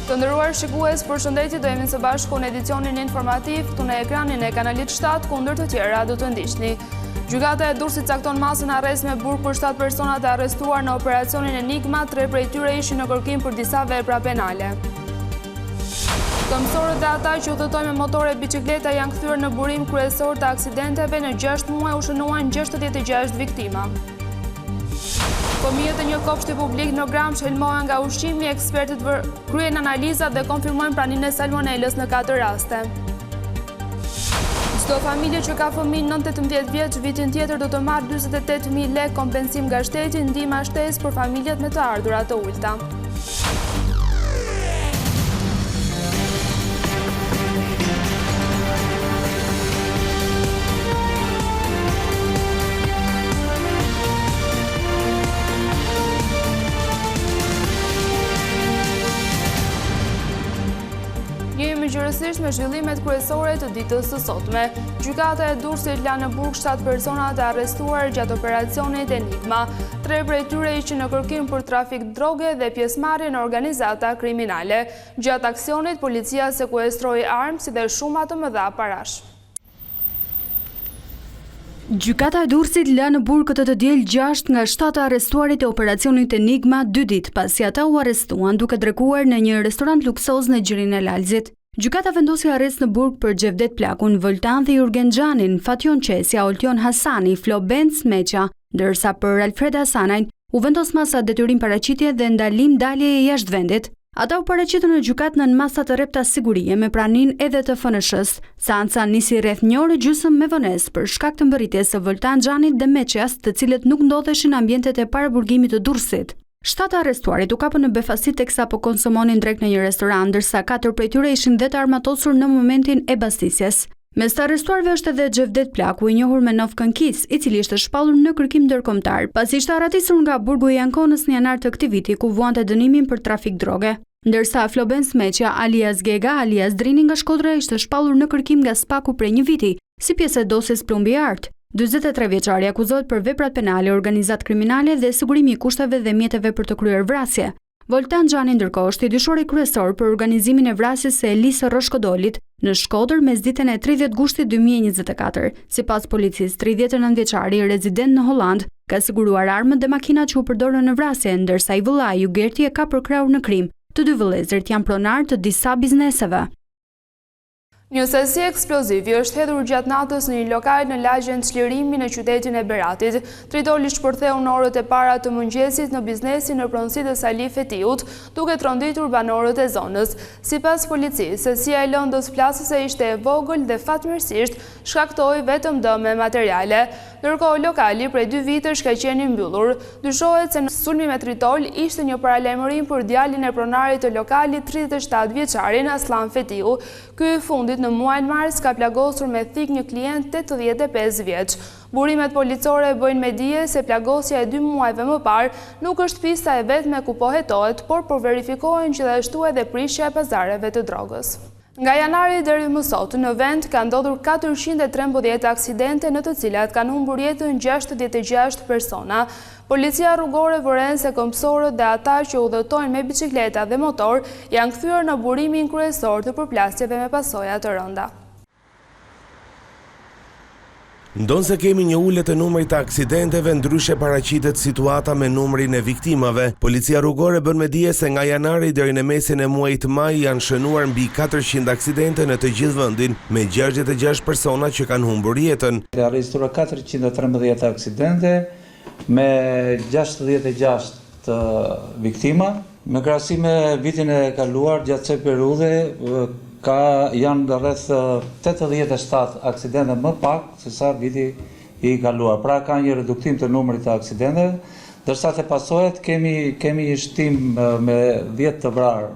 Të nderuar shikues, përshëndetje, do jemi së bashku në edicionin informativ këtu në ekranin e kanalit 7, kundër të tjera do të ndiqni. Gjykata e Durrësit cakton masën arrest me burg për 7 persona të arrestuar në operacionin Enigma, 3 prej tyre ishin në kërkim për disa vepra penale. Këmbësorët dhe ata që udhëtojnë me motore e bicikleta janë kthyer në burim kryesor të aksidenteve, në 6 muaj u shënuan 66 viktima. Fëmijët e një kopshti publik në Gram helmohen nga ushqimi, ekspertët kryen analizat dhe konfirmojnë praninë e salmonelës në 4 raste. Çdo familje që ka fëmijë 9-18 vjeç vitin tjetër do të marrë 48.000 lekë kompensim nga shteti, ndihma shtesë për familjet me të ardhurat të ulta. Gjërësisht me zhvillimet kryesore të ditës së sotme. Gjykata e Durrësit la në burg 7 persona të arrestuar gjatë operacionit Enigma. 3 prej tyre ishin në kërkim për trafik droge dhe pjesëmarrje në organizata kriminale. Gjatë aksionit, policia sekuestroi armë si dhe shuma të mëdha parash. Gjykata e Durrësit la në burg këtë të diel 6 nga 7 arrestuarit e operacionit Enigma 2 ditë pasi ata u arrestuan duke drektuar në një restorant luksoz në gjirin e Lalzit. Gjykata vendosi arrest në burg për Xhevdet Plakun, Voltan dhe Jurgen Xhanin, Fatjon Qesja, Oltion Hasani, Flo Benz Meqa, ndërsa për Alfred Hasanajn u vendos masa detyrim paraqitje dhe ndalim daljeje jashtë vendit. Ata u paraqitën në gjykatë nën masa të rrepta sigurie me praninë edhe të FNSH-s. Seanca nisi rreth një ore gjysmë me vonesë për shkak të mbërritjes së Voltan Xhanit dhe Meqas, të cilët nuk ndodheshin në ambientet e paraburgimit të Durrësit. 7 arrestuarit u kapën në befasi teksa po konsumonin drek në një restoran, ndërsa 4 prej tyre ishin dhe të armatosur në momentin e bastisjes. Mes të arrestuarve është edhe Xhevdet Plaku, i njohur me Novkën Kis, i cili ishte shpallur në kërkim ndërkombëtar, pasi ishte arratisur nga burgu i Ankonës në janar të këtij viti, ku vuante dënimin për trafik droge. Ndërsa Floben Smeqa, alias Gega, alias Drini nga Shkodra, ishte shpallur në kërkim nga Spaku prej një viti, si pjesë e dosjes plumbi art. 43 vjeçari akuzohet për veprat penale, organizat kriminale dhe sigurimi i kushteve dhe mjeteve për të kryer vrasje. Voltan Xhani ndërkohë është i dyshori kryesor për organizimin e vrasjes së Elisë Roshkodolit në Shkodër mesditën e 30 gushtit 2024. Sipas policisë, 39 vjeçari rezident në Holland ka siguruar armët dhe makinat që u përdorën në vrasje, ndërsa i vëllai Gerti e ka përkrahur në krim. Të dy vëllezërit janë pronar të disa bizneseve. Një sasi eksplozivi është hedhur gjatë natës në një lokal në lagjen Çlirimi në qytetin e Beratit. Tritoli shpërtheu në orët e para të mëngjesit në biznesin në pronësitë e Sali Fetiut, duke tronditur banorët e zonës. Sipas policisë, sasia e lëndës plasëse ishte e vogël dhe fatmirësisht shkaktoi vetëm dëme materiale. Ndërkohë lokali prej 2 vitesh ka qenë i mbyllur. Dyshohet se në sulmi me tritol ishte një paralajmërim për djalin e pronarit të lokalit 37 vjeçarin Aslan Fetiu. Ky i fundit në muajin mars ka plagosur me thik një klient 85 vjeç. Burimet policore bëjnë me dije se plagosja e 2 muajve më parë nuk është pista e vetme ku po hetohet, por verifikohen gjithashtu edhe prishja e pazareve të drogës. Nga janari deri më sot, në vend ka ndodhur 413 aksidente në të cilat kanë humbur jetën 66 persona. Policia rrugore vëren se këmbësorët dhe ata që udhëtojnë me bicikleta dhe motor janë kthyer në burimin kryesor të përplasjeve me pasoja të rënda. Ndonse kemi një ulje të numrit të aksidenteve, ndryshe paraqitet situata me numrin e viktimave. Policia rrugore bën me dije se nga janari deri në mesin e muajit maj janë shënuar mbi 400 aksidente në të gjithë vendin, me 66 persona që kanë humbur jetën. Ka regjistruar 413 aksidente me 66 viktima. Me krahasim me vitin e kaluar, gjatë kësaj periudhe janë rreth 87 aksidente më pak se sa viti i kaluar. Pra ka një reduktim të numrit të aksidenteve, ndërsa te pasojat kemi shtim me 10 të vrarë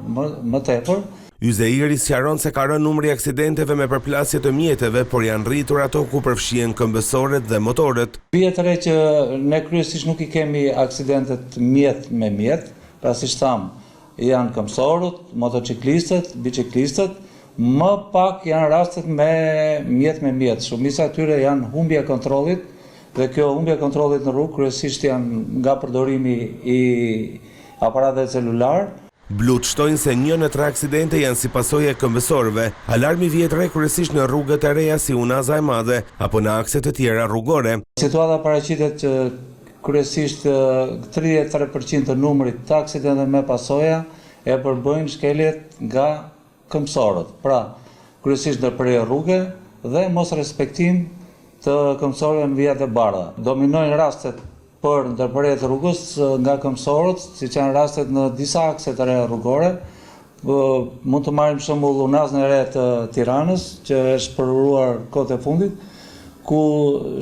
më tepër. Yzeiri sqaron se ka rënë numri i aksidenteve me përplasje të mjeteve, por janë rritur ato ku përfshihen këmbësorët dhe motorët. Vjet re që ne kryesisht nuk i kemi aksidentet mjet me mjet, pra siç tham, janë këmbësorët, motociklistët, biciklistët. Më pak janë rastet me mjet. Shumica atyre janë humbja e kontrollit dhe kjo humbja e kontrollit në rrugë kryesisht janë nga përdorimi i aparateve celular. Blut shtojnë se 1 në 3 aksidente janë si pasojë e këmbësorëve. Alarmi vjet re kryesisht në rrugët e reja si Unaza e Madhe apo në akse të tjera rrugore. Situata paraqitet që kryesisht 33% të numrit të aksidenteve me pasoja e përbëjnë shkeljet nga këmbësorët. Pra, kryesisht ndërprerje rruge dhe mos respektim të këmbësorëve në vijat e bardha. Dominojnë rastet për ndërprerje të rrugës nga këmbësorët, siç janë rastet në disa akse të reja rrugore. Mund të marrim shembull Unazën e re të Tiranës, që është përruar kohët e fundit, ku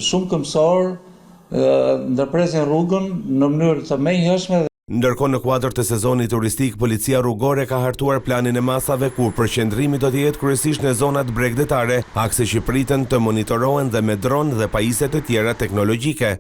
shumë këmbësorë ndërpresin rrugën në mënyrë të menjëhershme. Ndërkohë në kuadër të sezonit turistik, policia rrugore ka hartuar planin e masave kur përqendrimi do të jetë kryesisht në zonat bregdetare, akse që priten të monitorohen dhe me dron dhe pajisje të tjera teknologjike.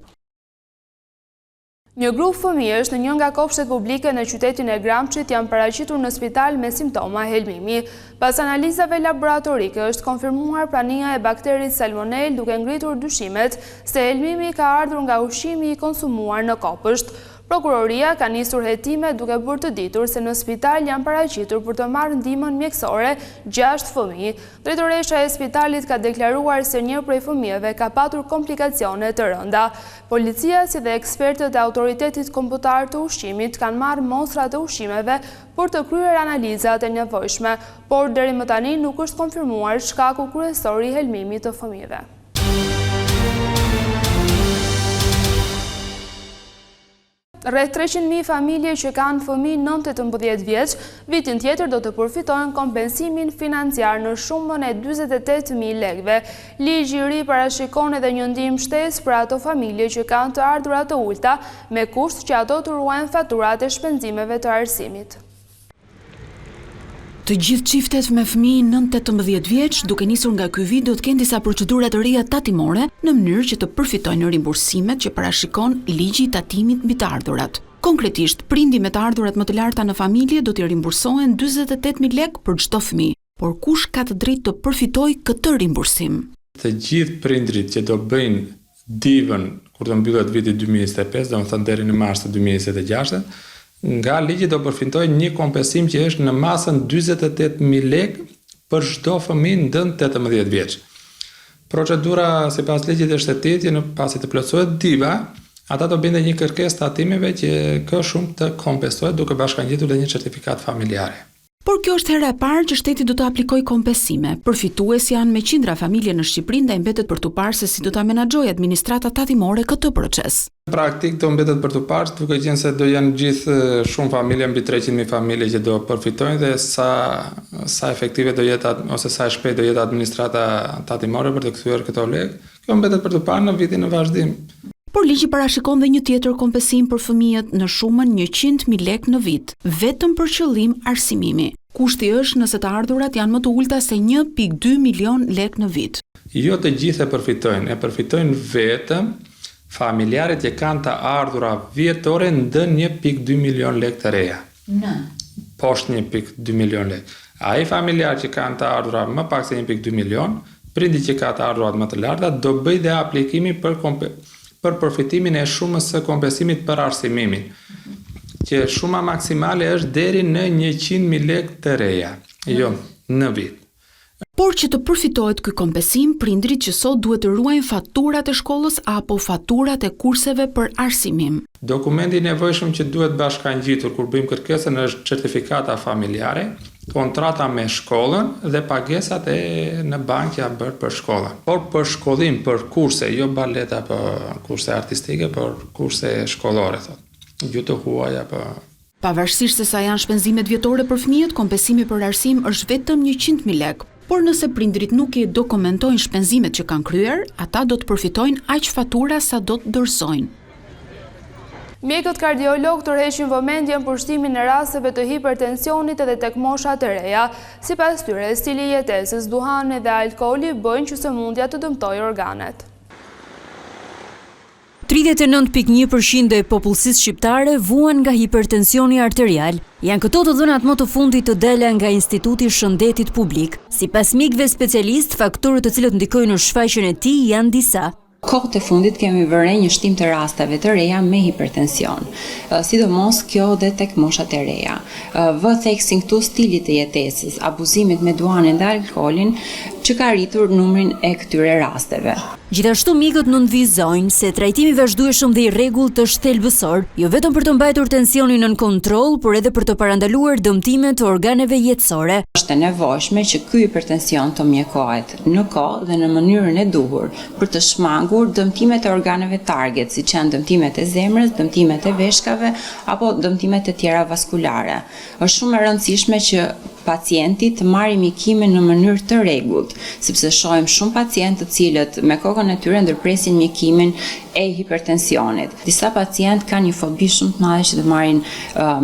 Një grup fëmijësh në një nga kopshtet publike në qytetin e Gramçit janë paraqitur në spital me simptoma helmimi. Pas analizave laboratorike është konfirmuar prania e bakterit salmonell, duke ngritur dyshimet se helmimi ka ardhur nga ushqimi i konsumuar në kopësht. Prokuroria ka nisur hetime duke bërë të ditur se në spital janë paraqitur për të marrë ndihmën mjekësore 6 fëmijë. Drejtoresha e spitalit ka deklaruar se një prej fëmijëve ka patur komplikacione të rënda. Policia si dhe ekspertët e autoritetit kombëtar të ushqimit kanë marrë mostra të ushqimeve për të kryer analizat e nevojshme, por deri më tani nuk është konfirmuar shkaku kryesor i helmimit të fëmijëve. Rreth 300.000 familje që kanë fëmijë 9-18 vjeç, vitin tjetër do të përfitojnë kompensimin financiar në shumën e 48.000 lekëve. Ligji i ri parashikon edhe një ndihmë shtesë për ato familje që kanë të ardhura të ulta, me kusht që ato të ruajnë faturat e shpenzimeve të arsimit. Të gjithë çiftet me fëmijë 9-18 vjeç, duke nisur nga ky vit, do të kenë disa procedura të reja tatimore në mënyrë që të përfitojnë rimbursimet që parashikon ligji i tatimit mbi të ardhurat. Konkretisht, prindi me të ardhurat më të larta në familje do t'i rimbursohen 48.000 lekë për çdo fëmijë, por kush ka të drejtë të përfitojë këtë rimbursim? Të gjithë prindrit që do bëjnë divën kur të mbyllet viti 2025, domethënë deri në mars të 2026, nga ligji do përfitojnë një kompensim që është në masën 48.000 lekë për çdo fëmijë ndër 18 vjeç. Procedura sipas ligjit është e tillë që pasi të plotësohet diva, ata do bëjnë një kërkesë tatimeve që kë shumë të kompensohet duke bashkangjitur dhe një certifikat familjare. Por kjo është hera e parë që shteti do të aplikojë kompensime. Përfitues janë me qindra familje në Shqipëri, ndaj mbetet për tu parë se si do ta menaxhojë administrata tatimore këtë proces. Praktik do mbetet për tu parë, duke qenë se do janë gjithë shumë familje, mbi 300.000 familje që do përfitojnë dhe sa efektive do jetë ose sa shpejt do jetë administrata tatimore për të kthyer këto lekë. Kjo mbetet për tu parë në vitin e vazhdim. Por ligji parashikon dhe një tjetër kompensim për fëmijët në shumën 100.000 lekë në vit, vetëm për qëllim arsimimi. Kushti është nëse të ardhurat janë më të ulta se 1.2 milion lekë në vit. Jo të gjithë e përfitojnë vetëm familjarët që kanë të ardhura vjetore ndër 1.2 milion lekë të reja. Poshtë 1.2 milion lekë. Ai familjar që kanë të ardhura më pak se 1.2 milion, prindi që ka të ardhurat më të larta do bëj dhe aplikimi për përfitimin e shumës së kompensimit për arsimimin, që shuma maksimale është deri në 100.000 lekë të reja, jo në vit. Por që të përfitohet ky kompensim, prindrit që sot duhet të ruajnë faturat e shkollës apo faturat e kurseve për arsimim. Dokumenti i nevojshëm që duhet bashkangjitur kur bëjmë kërkesën është certifikata familjare, kontrata me shkollën dhe pagesat në bankë janë bërë për shkollën. Por për shkollim, për kurse, jo balet apo kurse artistike, por kurse shkollore, gjuhë huaj apo. Pavarësisht se sa janë shpenzimet vjetore për fëmijët, kompensimi për arsim është vetëm 100.000 lekë. Por nëse prindrit nuk i dokumentojnë shpenzimet që kanë kryer, ata do të përfitojnë aq fatura sa do të dorëzojnë. Mjekët kardiolog tërheqin vëmendjen për shtimin e rasteve të hipertensionit edhe tek moshat e reja. Sipas tyre, stili i jetesës, duhani dhe alkooli bëjnë që sëmundja të dëmtojë organet. 39.1% e popullsisë shqiptare vuan nga hipertensioni arterial. Janë këto të dhënat më të fundit të dela nga Instituti i Shëndetit Publik. Sipas mjekëve specialistë, faktorët të cilët ndikojnë në shfaqjen e tij janë disa. Kohët e fundit kemi vënë një shtim të rasteve të reja me hipertension, sidomos kjo dhe tek moshat e reja. Vë theksin këtu stilit të jetesës, abuzimit me duanin dhe alkoolin, që ka rritur numrin e këtyre rasteve. Gjithashtu mikët nënvizojnë se trajtimi vazhdueshëm dhe i rregullt është thelbësor, jo vetëm për të mbajtur tensionin nën kontroll, por edhe për të parandaluar dëmtimet të organeve jetësore. Është e nevojshme që ky hipertension të mjekohet në kohë dhe në mënyrën e duhur për të shmangur dëmtimet e organeve target, siç janë dëmtimet e zemrës, dëmtimet e veshkave apo dëmtimet e tjera vaskulare. Është shumë e rëndësishme që pacienti të marrë mjekimin në mënyrë të rregullt, sepse shohim shumë pacientë të cilët me kokën e tyre ndërpresin mjekimin e hipertensionit. Disa pacientë kanë një fobi shumë të madhe që të marrin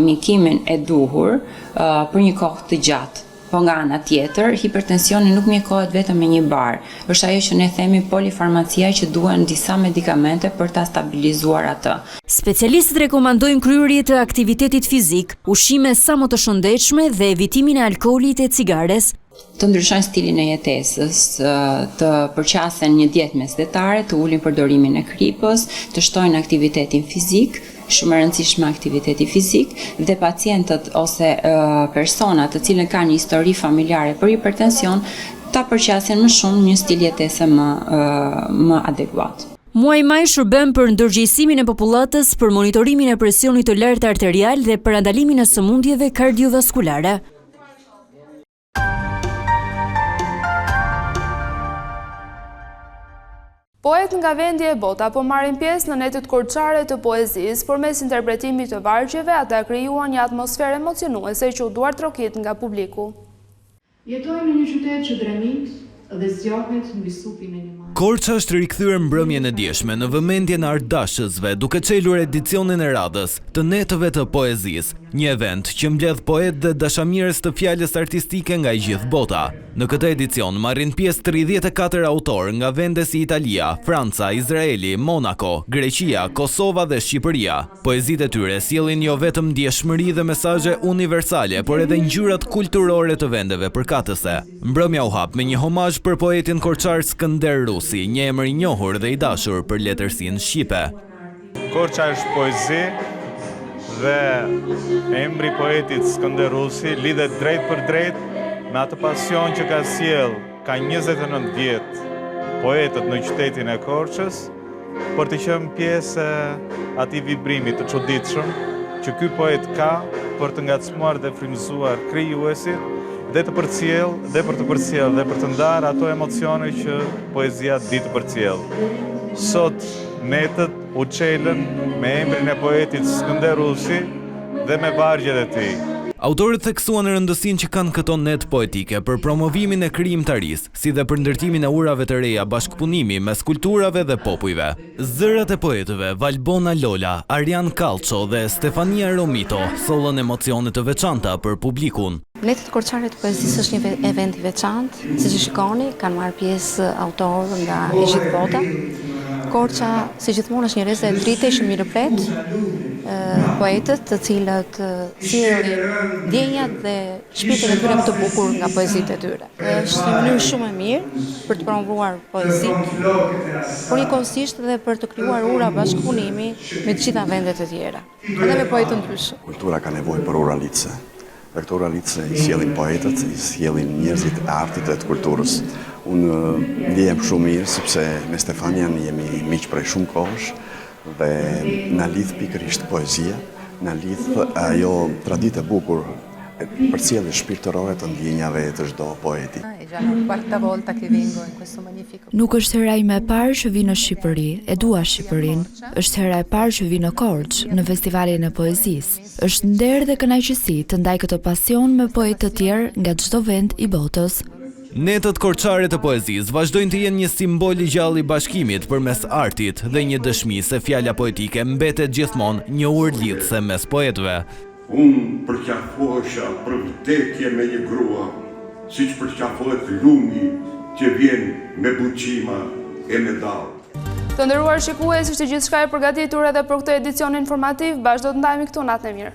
mjekimin e duhur për një kohë të gjatë. Po nga ana tjetër, hipertensioni nuk mjekohet vetëm me një bar. Është ajo që ne themi polifarmacia, që duhen disa medikamente për ta stabilizuar atë. Specialistët rekomandojnë kryerje të aktivitetit fizik, ushqime sa më të shëndetshme dhe evitimin e alkoolit e cigares. Të ndryshojnë stilin e jetesës, të përqasen një dietë mesdhetare, të ulin përdorimin e kripës, të shtojnë aktivitetin fizik, shumë e rëndësishme aktiviteti fizik, dhe pacientët ose personat të cilën kanë një histori familjare për hipertension, ta përqasin më shumë një stil jetese më adekuat. Muaj maj shërben për ndërgjegjësimin e popullatës, për monitorimin e presionit të lartë arterial dhe parandalimin e sëmundjeve kardiovaskulare. Poet nga vendi e bota po marrin pjesë në netët korçare të poezisë, por mes interpretimit të vargjeve ata krijuan një atmosferë emocionuese që u duar trokit nga publiku. Jetojmë në një qytet që dremit dhe zgjahet mbi supin e një mare. Korça është rikthyer mbrëmjen e dieshme në vëmendjen e artdashësve, duke çelur edicionin e radhës të netëve të poezisë, një event që mbledh poet dhe dashamirës të fjalës artistike nga gjithë bota. Në këtë edicion marrin pjesë 34 autorë nga vende si Italia, Franca, Izraeli, Monako, Greqia, Kosova dhe Shqipëria. Poezitë e tyre sjellin jo vetëm ndjeshmëri dhe mesazhe universale, por edhe ngjyrat kulturore të vendeve përkatëse. Mbrëmja u hap me një homazh për poetin korçar Skënder Rusi, një emër i njohur dhe i dashur për letërsinë shqipe. Korça është poezi dhe emri poetit Skënder Rusi lidhet drejt për drejt me atë pasion që ka sjell ka 29 vjet poetët në qytetin e Korçës për të qenë pjesë atij vibrimi të çuditshëm që ky poet ka për të ngacmuar dhe frymëzuar krijuesit dhe të përcjell dhe për të përcjell dhe për të ndarë ato emocione që poezia di të përcjell. Sot netët u çelën me emrin e poetit Skënder Rusi dhe me vargjet e tij. Autorët theksuan rëndësinë që kanë këto net poetike për promovimin e krijimtarisë, si dhe për ndërtimin e urave të reja bashkëpunimi mes kulturave dhe popujve. Zërat e poetëve Valbona Lola, Arian Kallço dhe Stefania Romito sollën emocione të veçanta për publikun. Netët korçare të poezisë është një event i veçantë, siç e shikoni, kanë marrë pjesë autorë nga e gjithë bota. Korça, si gjithmonë, është një rrezë e dritë që mirëpret poetët, të cilët sjellin ndjenjat dhe shpirtin e tyre më të bukur nga poezitë e tyre. Është një mënyrë shumë e mirë për të promovuar poezinë, por njëkohësisht edhe për të krijuar ura bashkëpunimi me të gjitha vendet e tjera, edhe me poetë ndryshëm. Kultura ka nevojë për uralice. Dhe këto uralice i sjellin poetët, i sjellin njerëzit e artit dhe të kulturës. Unë ndihem shumë mirë sepse me Stefanian jemi miq prej shumë kohësh dhe na lidh pikërisht poezia, na lidh ajo traditë e bukur përcjellje shpirtërore të ndjenjave të çdo poeti. Nuk është hera ime e parë që vi në Shqipëri, e dua Shqipërinë. Është hera e parë që vi në Korçë, në festivalin e poezisë. Është nder dhe kënaqësi të ndaj këtë pasion me poetë të tjerë nga çdo vend i botës. Netët korçare të poezisë vazhdojnë të jenë një simbol i gjallë i bashkimit përmes artit dhe një dëshmi se fjala poetike mbetet gjithmonë një urlidhse mes poetëve. Unë përqafohesha për vdekje me një grua, siç përqafohet lumi që vjen me buqima e me dallë. Të nderuar shikues, ishte gjithçka e përgatitur edhe për këtë edicion informativ. Bashkë do të ndajemi këtu, natën e mirë.